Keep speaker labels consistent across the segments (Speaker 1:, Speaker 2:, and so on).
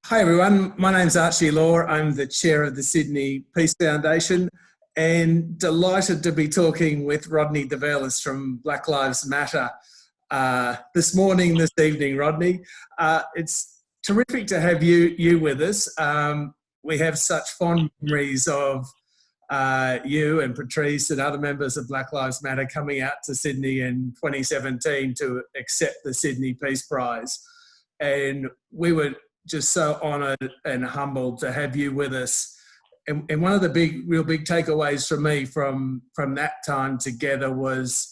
Speaker 1: Hi everyone, my name's Archie Law. I'm the chair of the Sydney Peace Foundation and delighted to be talking with Rodney Diverlus from Black Lives Matter this morning, this evening, Rodney. It's terrific to have you with us. We have such fond memories of you and Patrice and other members of Black Lives Matter coming out to Sydney in 2017 to accept the Sydney Peace Prize. And we were just so honoured and humbled to have you with us. And one of the real big takeaways for me from that time together was,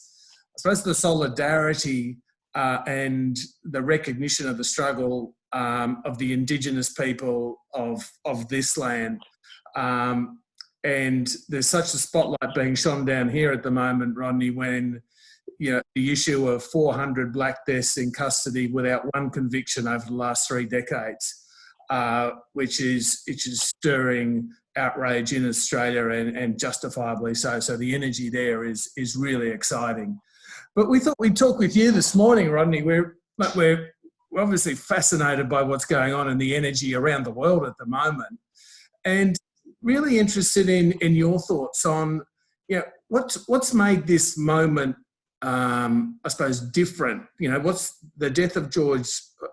Speaker 1: I suppose, the solidarity and the recognition of the struggle of the Indigenous people of this land. And there's such a spotlight being shone down here at the moment, Rodney, when the issue of 400 black deaths in custody without one conviction over the last 3 decades, which is stirring outrage in Australia and justifiably so. So the energy there is really exciting. But we thought we'd talk with you this morning, Rodney. We're obviously fascinated by what's going on in the energy around the world at the moment, and really interested in your thoughts on what's made this moment, I suppose, different. What's the death of George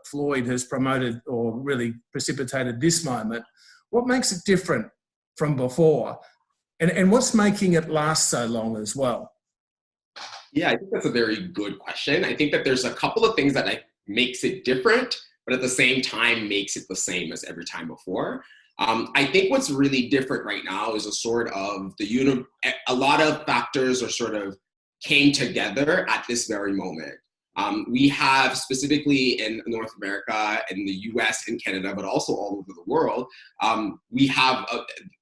Speaker 1: Floyd has promoted or really precipitated this moment? What makes it different from before? And what's making it last so long as well?
Speaker 2: Yeah, I think that's a very good question. I think that there's a couple of things that makes it different, but at the same time makes it the same as every time before. I think what's really different right now is a lot of factors are sort of came together at this very moment. We have, specifically in North America and the US and Canada, but also all over the world, we have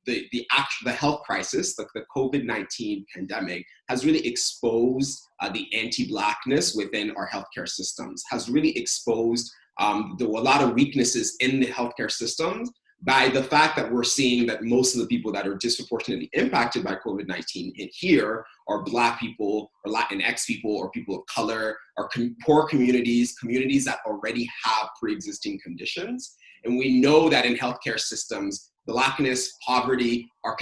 Speaker 2: the health crisis, the COVID-19 pandemic has really exposed the anti-Blackness within our healthcare systems, has really exposed a lot of weaknesses in the healthcare systems, by the fact that we're seeing that most of the people that are disproportionately impacted by COVID-19 in here are Black people or Latinx people or people of color or poor communities that already have pre-existing conditions. And we know that in healthcare systems, Blackness, poverty are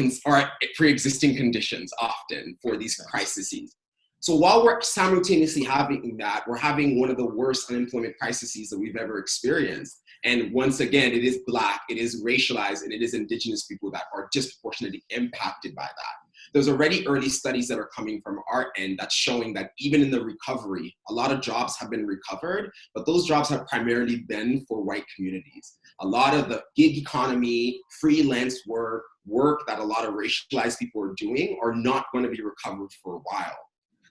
Speaker 2: pre-existing conditions often for these crises. So while we're simultaneously having that, we're having one of the worst unemployment crises that we've ever experienced. And once again, it is Black, it is racialized, and it is Indigenous people that are disproportionately impacted by that. There's already early studies that are coming from our end that's showing that even in the recovery, a lot of jobs have been recovered, but those jobs have primarily been for white communities. A lot of the gig economy, freelance work that a lot of racialized people are doing are not going to be recovered for a while.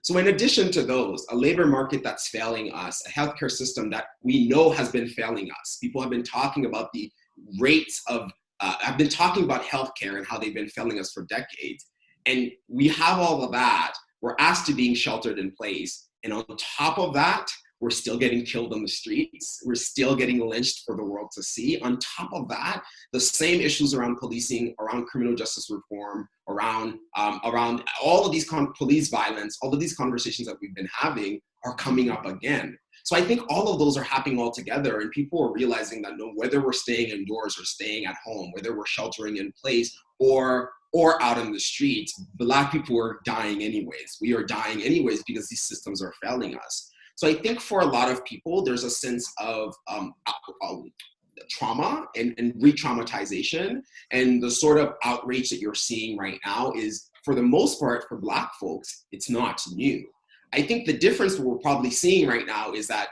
Speaker 2: So in addition to those, a labor market that's failing us, a healthcare system that we know has been failing us. People have been talking about the rates of, I've been talking about healthcare and how they've been failing us for decades. And we have all of that. We're asked to being sheltered in place. And on top of that, we're still getting killed on the streets. We're still getting lynched for the world to see. On top of that, the same issues around policing, around criminal justice reform, around all of these police violence, all of these conversations that we've been having are coming up again. So I think all of those are happening all together, and people are realizing that whether we're staying indoors or staying at home, whether we're sheltering in place or out in the streets, Black people are dying anyways. We are dying anyways because these systems are failing us. So I think for a lot of people, there's a sense of trauma and re-traumatization, and the sort of outrage that you're seeing right now is, for the most part, for Black folks, it's not new. I think the difference we're probably seeing right now is that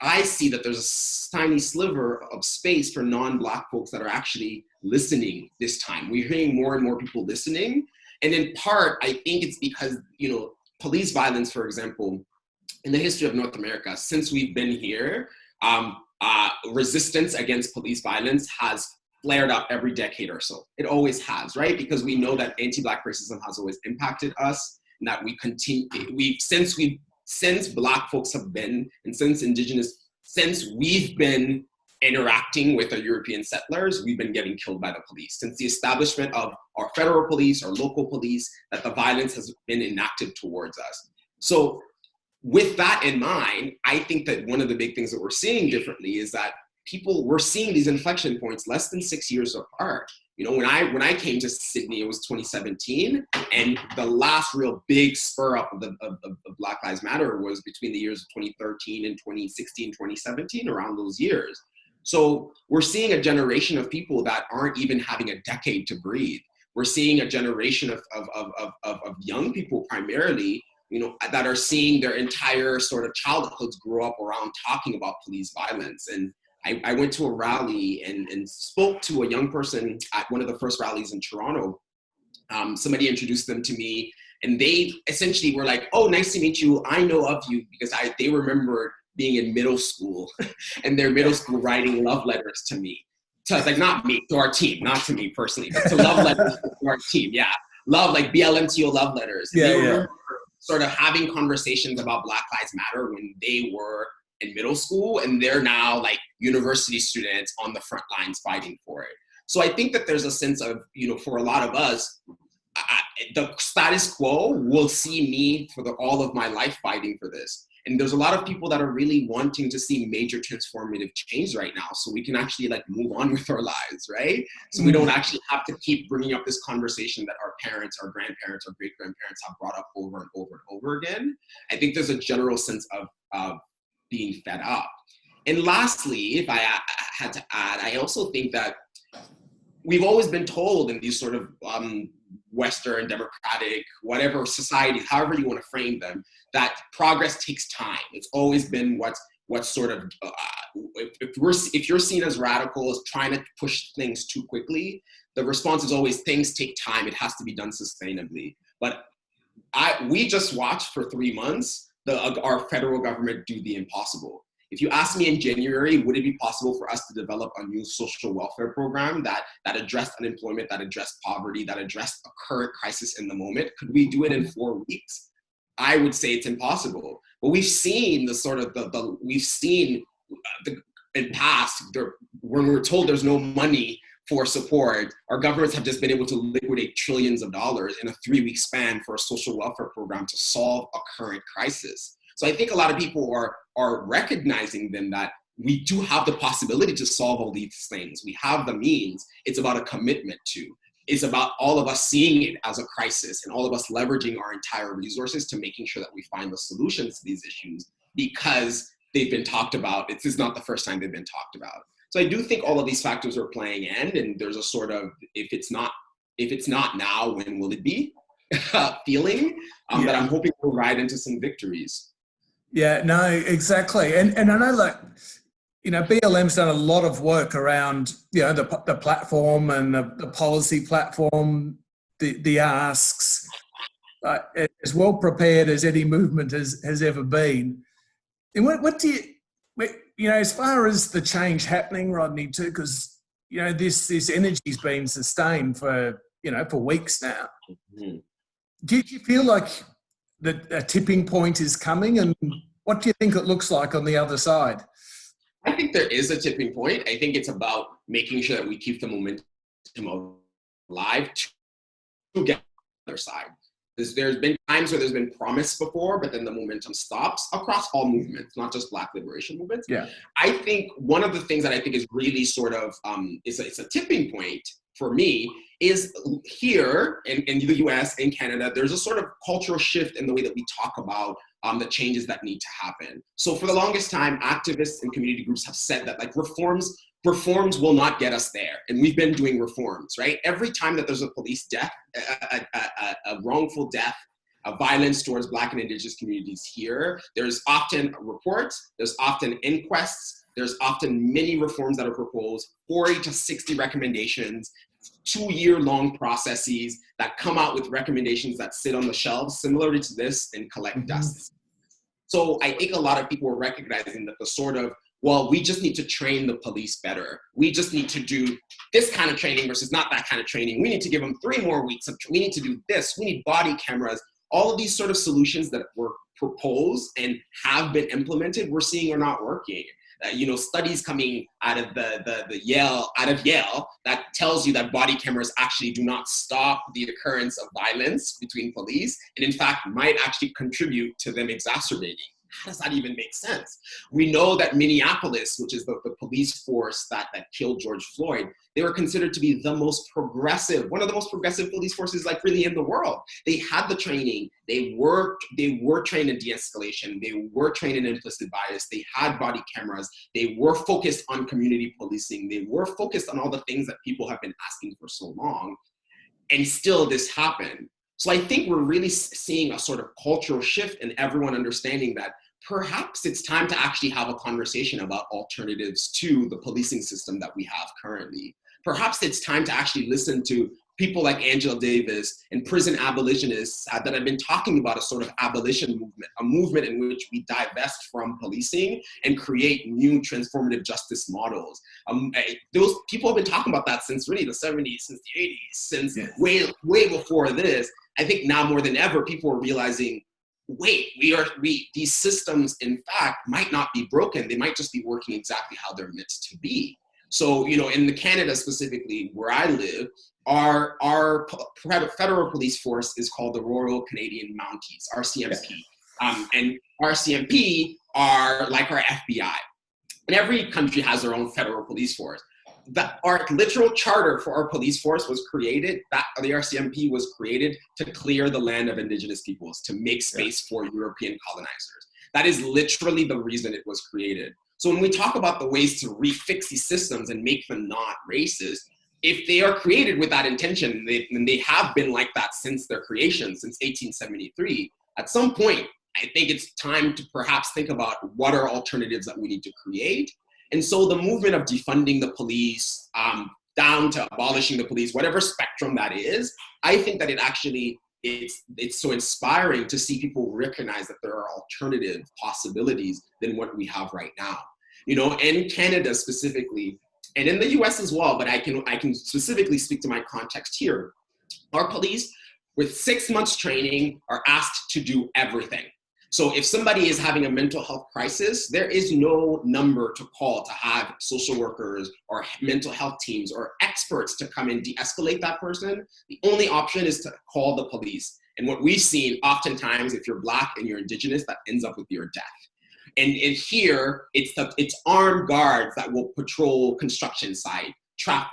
Speaker 2: I see that there's a tiny sliver of space for non-Black folks that are actually listening this time. We're hearing more and more people listening, and in part, I think it's because, police violence, for example, in the history of North America, since we've been here, resistance against police violence has flared up every decade or so. It always has, right? Because we know that anti-Black racism has always impacted us, and that since Black folks have been, and since we've been interacting with the European settlers, we've been getting killed by the police. Since the establishment of our federal police, our local police, that the violence has been enacted towards us. So with that in mind, I think that one of the big things that we're seeing differently is that people were seeing these inflection points less than 6 years apart. You know, when I came to Sydney, it was 2017, and the last real big spur up of Black Lives Matter was between the years of 2013 and 2016, 2017, around those years. So we're seeing a generation of people that aren't even having a decade to breathe. We're seeing a generation of young people primarily, you know, that are seeing their entire sort of childhoods grow up around talking about police violence. And I went to a rally and spoke to a young person at one of the first rallies in Toronto. Somebody introduced them to me, and they essentially were like, "Oh, nice to meet you. I know of you," because they remembered being in middle school and their middle school writing love letters to me. So it's like, not me, to our team, not to me personally, but to love letters to our team. Yeah, love, like BLMTO love letters. And they remember sort of having conversations about Black Lives Matter when they were in middle school, and they're now like university students on the front lines fighting for it. So I think that there's a sense of, you know, for a lot of us, the status quo will see me for all of my life fighting for this. And there's a lot of people that are really wanting to see major transformative change right now, so we can actually like move on with our lives, right? So we don't actually have to keep bringing up this conversation that our parents, our grandparents, our great-grandparents have brought up over and over and over again. I think there's a general sense of being fed up. And lastly, if I had to add, I also think that we've always been told in these sort of Western, democratic, whatever societies, however you want to frame them, that progress takes time. It's always been what's sort of, if you're seen as radical, as trying to push things too quickly, the response is always, things take time, it has to be done sustainably. But we just watched for 3 months our federal government do the impossible. If you asked me in January, would it be possible for us to develop a new social welfare program that addressed unemployment, that addressed poverty, that addressed a current crisis in the moment? Could we do it in 4 weeks? I would say it's impossible. But we've seen the sort of in past, when we were told there's no money for support, our governments have just been able to liquidate trillions of dollars in a 3-week span for a social welfare program to solve a current crisis. So I think a lot of people are recognizing then that we do have the possibility to solve all these things. We have the means. It's about a commitment to. It's about all of us seeing it as a crisis and all of us leveraging our entire resources to making sure that we find the solutions to these issues, because they've been talked about. This is not the first time they've been talked about. So I do think all of these factors are playing in, and there's a sort of, if it's not now, when will it be? feeling that I'm hoping will ride into some victories.
Speaker 1: Yeah, no, exactly. And I know, like, you know, BLM's done a lot of work around, you know, the platform and the policy platform, the asks, as well prepared as any movement has ever been. And what do you know, as far as the change happening, Rodney, too, because, you know, this energy's been sustained for weeks now. Mm-hmm. Do you feel like a tipping point is coming, and what do you think it looks like on the other side?
Speaker 2: I think there is a tipping point. I think it's about making sure that we keep the momentum alive to get to the other side. There's been times where there's been promise before, but then the momentum stops across all movements, not just Black liberation movements. Yeah. I think one of the things that I think is really sort of, it's a tipping point for me, is here in the US, in Canada, there's a sort of cultural shift in the way that we talk about the changes that need to happen. So for the longest time, activists and community groups have said that, like, reforms will not get us there. And we've been doing reforms, right? Every time that there's a police death, a wrongful death, a violence towards Black and Indigenous communities here, there's often reports, there's often inquests, there's often many reforms that are proposed, 40 to 60 recommendations, 2-year-long processes that come out with recommendations that sit on the shelves, similarly to this, and collect dust. So I think a lot of people are recognizing that the sort of, well, we just need to train the police better. We just need to do this kind of training versus not that kind of training. We need to give them 3 more weeks of, we need to do this. We need body cameras. All of these sort of solutions that were proposed and have been implemented, we're seeing are not working. Studies coming out of Yale that tells you that body cameras actually do not stop the occurrence of violence between police, and in fact might actually contribute to them exacerbating. how does that even make sense? We know that Minneapolis, which is the police force that killed George Floyd, they were considered to be the most progressive, one of the most progressive police forces like really in the world. They had the training, they were trained in de-escalation, they were trained in implicit bias, they had body cameras, they were focused on community policing, they were focused on all the things that people have been asking for so long, and still this happened. So I think we're really seeing a sort of cultural shift in everyone understanding that perhaps it's time to actually have a conversation about alternatives to the policing system that we have currently. Perhaps it's time to actually listen to people like Angela Davis and prison abolitionists that have been talking about a sort of abolition movement, a movement in which we divest from policing and create new transformative justice models. Those people have been talking about that since really the 70s, since the 80s, since way before this. I think now more than ever, people are realizing, wait, these systems, in fact, might not be broken. They might just be working exactly how they're meant to be. So, in the Canada specifically, where I live, our federal police force is called the Royal Canadian Mounties, RCMP. And RCMP are like our FBI. And every country has their own federal police force. Our literal charter for our police force was created, the RCMP was created to clear the land of Indigenous peoples, to make space for European colonizers. That is literally the reason it was created. So when we talk about the ways to refix these systems and make them not racist, if they are created with that intention, and they have been like that since their creation, since 1873, at some point, I think it's time to perhaps think about what are alternatives that we need to create. And so the movement of defunding the police, down to abolishing the police, whatever spectrum that is, I think that it's so inspiring to see people recognize that there are alternative possibilities than what we have right now. In Canada specifically, and in the US as well, but I can specifically speak to my context here. Our police, with 6 months training, are asked to do everything. So if somebody is having a mental health crisis, there is no number to call to have social workers or mental health teams or experts to come and de-escalate that person. The only option is to call the police. And what we've seen oftentimes, if you're Black and you're Indigenous, that ends up with your death. And here, it's armed guards that will patrol construction site,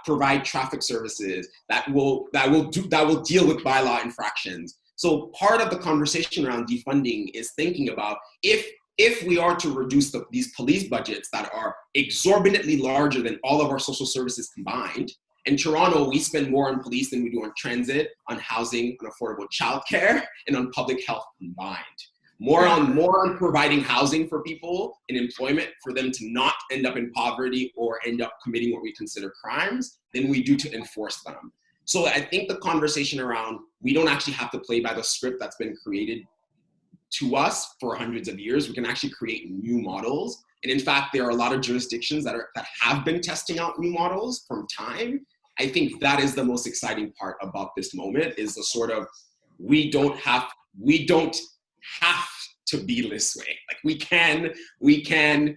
Speaker 2: provide traffic services, that will deal with bylaw infractions. So part of the conversation around defunding is thinking about if we are to reduce these police budgets that are exorbitantly larger than all of our social services combined. In Toronto, we spend more on police than we do on transit, on housing, on affordable childcare, and on public health combined. More on providing housing for people and employment for them to not end up in poverty or end up committing what we consider crimes than we do to enforce them. So I think the conversation around, we don't actually have to play by the script that's been created to us for hundreds of years. We can actually create new models. And in fact, there are a lot of jurisdictions that have been testing out new models from time. I think that is the most exciting part about this moment, is the sort of, we don't have to be this way. Like we did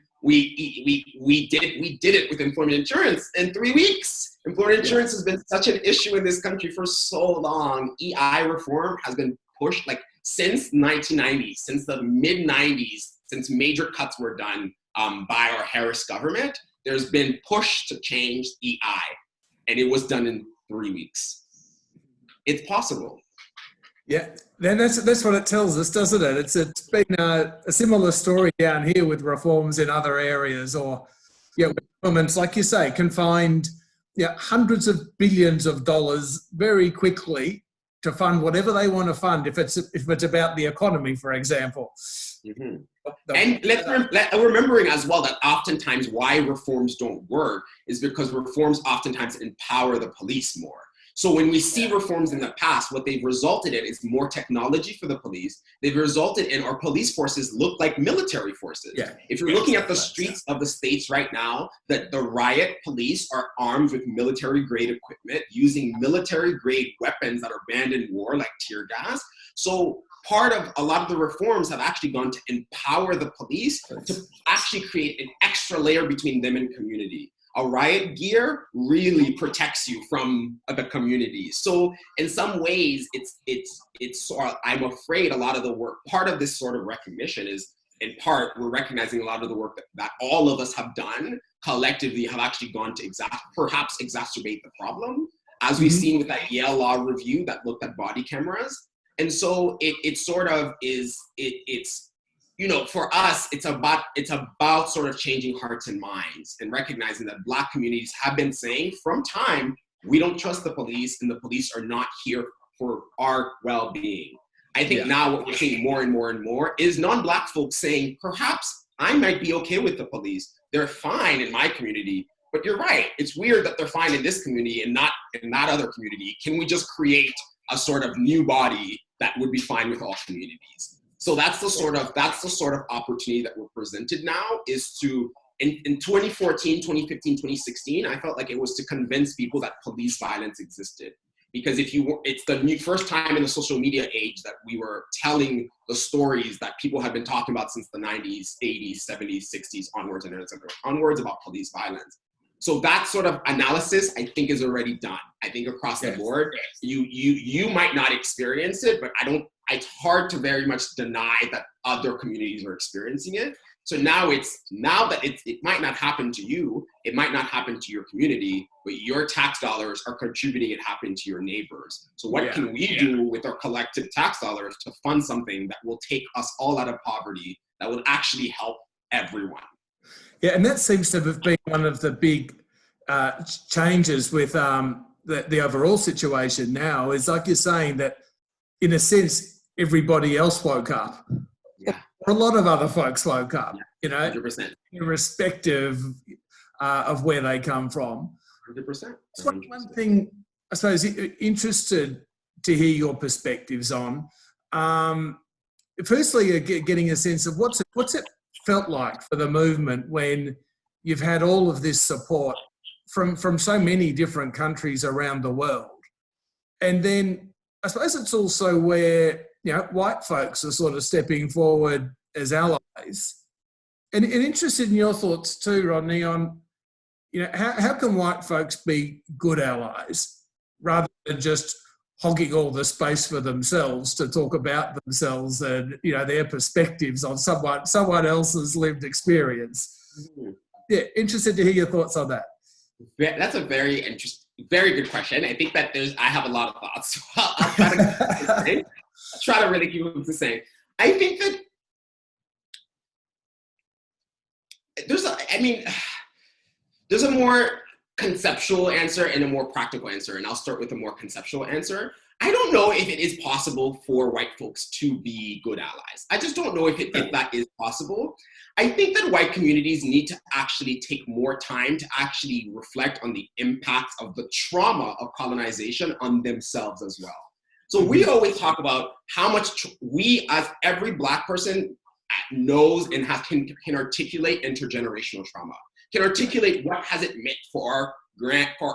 Speaker 2: it with employment insurance in 3 weeks. Employment insurance has been such an issue in this country for so long. EI reform has been pushed since 1990, since the mid 90s, since major cuts were done by our Harris government. There's been push to change EI, and it was done in 3 weeks. It's possible.
Speaker 1: Yeah, then that's what it tells us, doesn't it? It's been a similar story down here with reforms in other areas, or governments, like you say, can find hundreds of billions of dollars very quickly to fund whatever they want to fund, if it's about the economy, for example.
Speaker 2: Mm-hmm. And remembering as well that oftentimes why reforms don't work is because reforms oftentimes empower the police more. So when we see reforms in the past, what they've resulted in is more technology for the police. They've resulted in our police forces look like military forces. Yeah. If you're looking at the streets of the States right now, that the riot police are armed with military-grade equipment, using military-grade weapons that are banned in war, like tear gas. So part of a lot of the reforms have actually gone to empower the police to actually create an extra layer between them and community. A riot gear really protects you from the community. So in some ways, I'm afraid a lot of the work, part of this sort of recognition is in part, we're recognizing a lot of the work that all of us have done collectively have actually gone to perhaps exacerbate the problem, as we've seen with that Yale Law review that looked at body cameras. And so it sort of is, it's, you know, for us, it's about sort of changing hearts and minds and recognizing that Black communities have been saying from time, we don't trust the police and the police are not here for our well-being. I think now what we're seeing more and more and more is non-Black folks saying, perhaps I might be okay with the police. They're fine in my community, but you're right. It's weird that they're fine in this community and not in that other community. Can we just create a sort of new body that would be fine with all communities? So that's the sort of opportunity that we're presented now, is to, in 2014, 2015, 2016, I felt like it was to convince people that police violence existed. Because it's the first time in the social media age that we were telling the stories that people had been talking about since the 90s, 80s, 70s, 60s, onwards about police violence. So that sort of analysis, I think, is already done. I think across the board, you might not experience it, but it's hard to very much deny that other communities are experiencing it. So now that it might not happen to you, it might not happen to your community, but your tax dollars are contributing it happening to your neighbors. So what can we do with our collective tax dollars to fund something that will take us all out of poverty, that will actually help everyone?
Speaker 1: Yeah, and that seems to have been one of the big changes with the overall situation now, is like you're saying that, in a sense, everybody else woke up. A lot of other folks woke up, you know,
Speaker 2: 100%.
Speaker 1: irrespective of where they come from.
Speaker 2: 100%.
Speaker 1: So one thing, I suppose, interested to hear your perspectives on. Firstly, getting a sense of what's it felt like for the movement when you've had all of this support from so many different countries around the world, and then I suppose it's also where, you know, white folks are sort of stepping forward as allies. And interested in your thoughts too, Rodney, on, you know, how can white folks be good allies rather than just hogging all the space for themselves to talk about themselves and, you know, their perspectives on someone else's lived experience? Yeah, interested to hear your thoughts on that.
Speaker 2: That's a very good question. I think that I have a lot of thoughts. So I'll try to really keep them the same. I think that there's a more conceptual answer and a more practical answer, and I'll start with a more conceptual answer. I don't know if it is possible for white folks to be good allies. I just don't know if that is possible. I think that white communities need to actually take more time to actually reflect on the impacts of the trauma of colonization on themselves as well. So we always talk about how much we, as every Black person, knows and can articulate intergenerational trauma, can articulate what has it meant for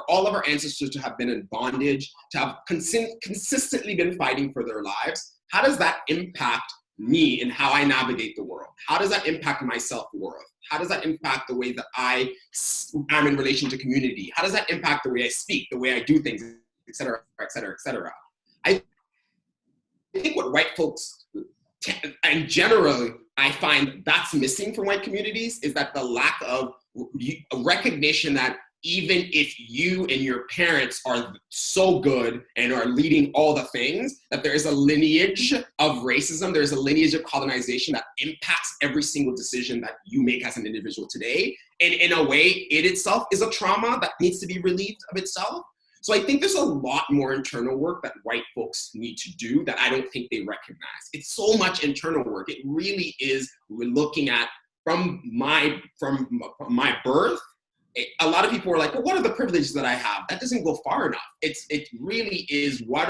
Speaker 2: all of our ancestors to have been in bondage, to have consistently been fighting for their lives. How does that impact me and how I navigate the world? How does that impact my self-worth? How does that impact the way that I am in relation to community? How does that impact the way I speak, the way I do things, et cetera, et cetera, et cetera? I think what white folks, and generally, I find that's missing from white communities, is that the lack of recognition that even if you and your parents are so good and are leading all the things, that there is a lineage of racism, there's a lineage of colonization that impacts every single decision that you make as an individual today. And in a way, it itself is a trauma that needs to be relieved of itself. So I think there's a lot more internal work that white folks need to do that I don't think they recognize. It's so much internal work. It really is, we're looking at from my birth. A lot of people are like, well, what are the privileges that I have? That doesn't go far enough. It really is in what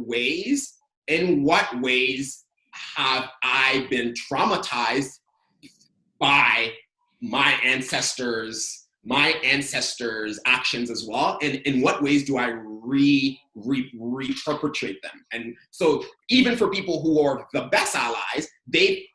Speaker 2: ways have I been traumatized by my ancestors' actions as well, and in what ways do I re-perpetrate them? And so even for people who are the best allies, they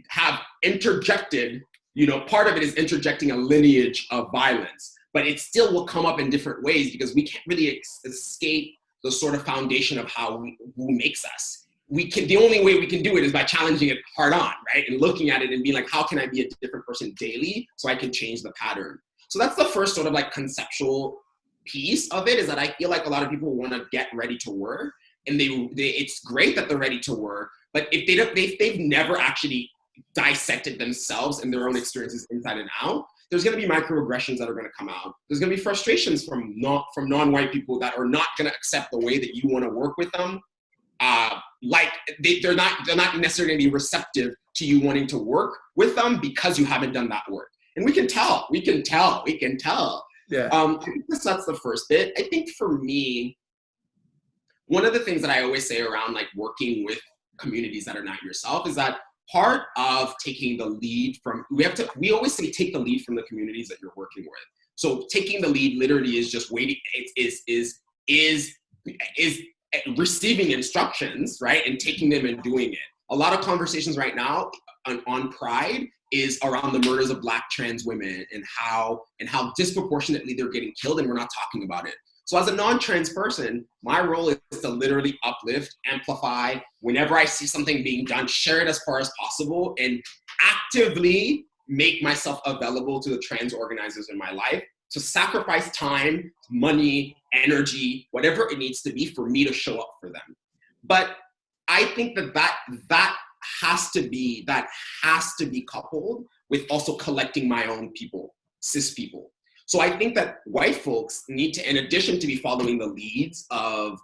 Speaker 2: have interjected, you know, part of it is interjecting a lineage of violence, but it still will come up in different ways because we can't really escape the sort of foundation of who makes us. the only way we can do it is by challenging it hard on, right? And looking at it and being like, how can I be a different person daily so I can change the pattern? So that's the first sort of like conceptual piece of it, is that I feel like a lot of people want to get ready to work, and it's great that they're ready to work, but if they've never actually dissected themselves and their own experiences inside and out, there's going to be microaggressions that are going to come out. There's going to be frustrations from non-white people that are not going to accept the way that you want to work with them. Like they're not necessarily going to be receptive to you wanting to work with them because you haven't done that work. And we can tell. Yeah. I think that's the first bit. I think for me, one of the things that I always say around like working with communities that are not yourself is that part of taking the lead from, we always say take the lead from the communities that you're working with. So taking the lead literally is just waiting, is receiving instructions, right? And taking them and doing it. A lot of conversations right now on pride is around the murders of Black trans women and how disproportionately they're getting killed, and we're not talking about it. So as a non-trans person, my role is to literally uplift, amplify, whenever I see something being done, share it as far as possible, and actively make myself available to the trans organizers in my life to sacrifice time, money, energy, whatever it needs to be for me to show up for them. But I think that has to be coupled with also collecting my own people, cis people. So I think that white folks need to, in addition to be following the leads for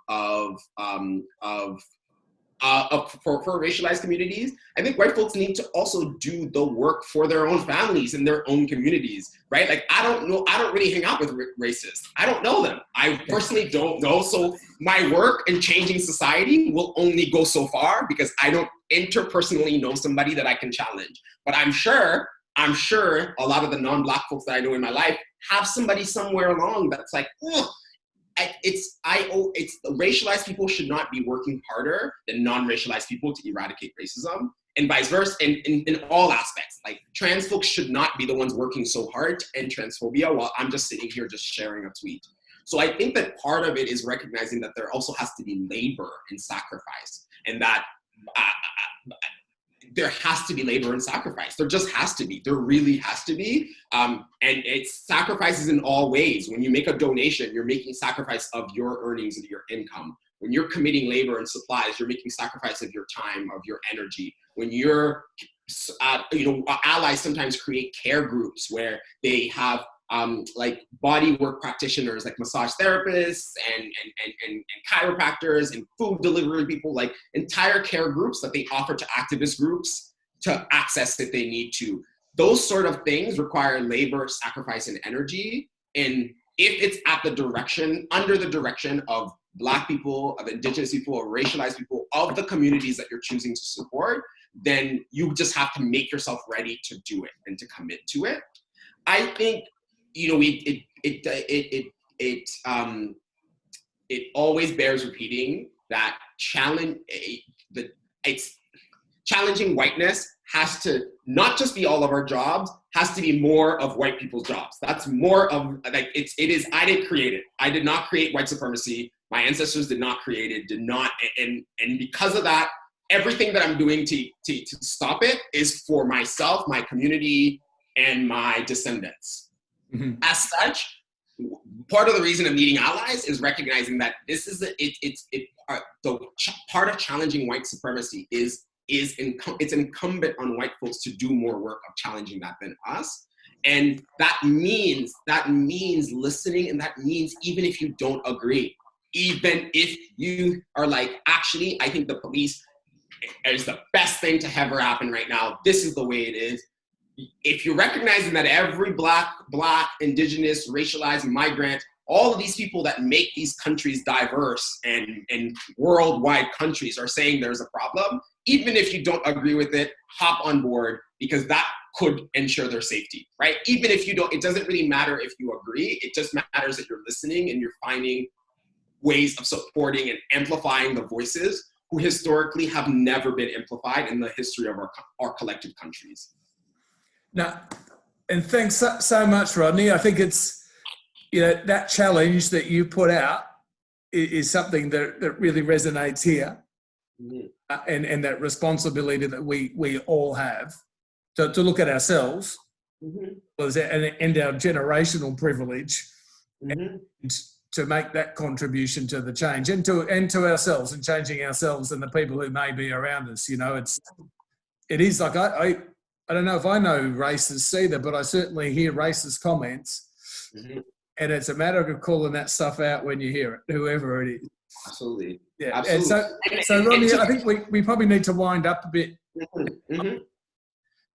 Speaker 2: racialized communities, I think white folks need to also do the work for their own families and their own communities, right? Like, I don't really hang out with racists. I don't know them. I personally don't know. So my work in changing society will only go so far because I don't interpersonally know somebody that I can challenge. But I'm sure a lot of the non-Black folks that I know in my life have somebody somewhere along that's like, racialized people should not be working harder than non-racialized people to eradicate racism, and vice versa, in all aspects. Like, trans folks should not be the ones working so hard to end transphobia while I'm just sitting here just sharing a tweet. So I think that part of it is recognizing that there also has to be labor and sacrifice, and that there has to be labor and sacrifice. There just has to be. There really has to be. And it's sacrifices in all ways. When you make a donation, you're making sacrifice of your earnings and your income. When you're committing labor and supplies, you're making sacrifice of your time, of your energy. When you're, allies sometimes create care groups where they have like body work practitioners, like massage therapists and chiropractors and food delivery people, like entire care groups that they offer to activist groups to access if they need to. Those sort of things require labor, sacrifice, and energy. And if it's under the direction of Black people, of Indigenous people, of racialized people, of the communities that you're choosing to support, then you just have to make yourself ready to do it and to commit to it. I think, it always bears repeating that challenging whiteness has to not just be all of our jobs, has to be more of white people's jobs. That's more of, like, I didn't create it. I did not create white supremacy. My ancestors did not create it, and because of that, everything that I'm doing to stop it is for myself, my community, and my descendants. Mm-hmm. As such, part of the reason of needing allies is recognizing that this is the part of challenging white supremacy it's incumbent on white folks to do more work of challenging that than us. And that means listening, and that means even if you don't agree, even if you are like, actually, I think the police is the best thing to ever happen right now, this is the way it is. If you're recognizing that every Black, Indigenous, racialized, migrant, all of these people that make these countries diverse and worldwide countries are saying there's a problem, even if you don't agree with it, hop on board, because that could ensure their safety, right? Even if you don't, it doesn't really matter if you agree, it just matters that you're listening and you're finding ways of supporting and amplifying the voices who historically have never been amplified in the history of our collective countries.
Speaker 1: Now, and thanks so much, Rodney. I think it's, that challenge that you put out is something that really resonates here. and that responsibility that we all have to look at ourselves and our generational privilege and to make that contribution to the change and to ourselves and changing ourselves and the people who may be around us. You know, it is like I don't know if I know racists either, but I certainly hear racist comments, and it's a matter of calling that stuff out when you hear it, whoever it is.
Speaker 2: Absolutely.
Speaker 1: Yeah.
Speaker 2: Absolutely.
Speaker 1: And so Rodney, I think we probably need to wind up a bit.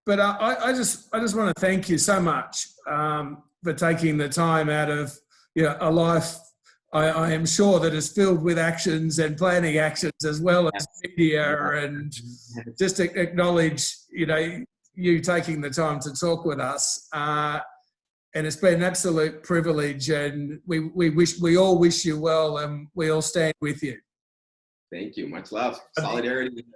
Speaker 1: But I just want to thank you so much for taking the time out of a life. I am sure that is filled with actions and planning actions as well as media, and just to acknowledge you taking the time to talk with us. And it's been an absolute privilege, and we all wish you well, and we all stand with you.
Speaker 2: Thank you. Much love. Solidarity.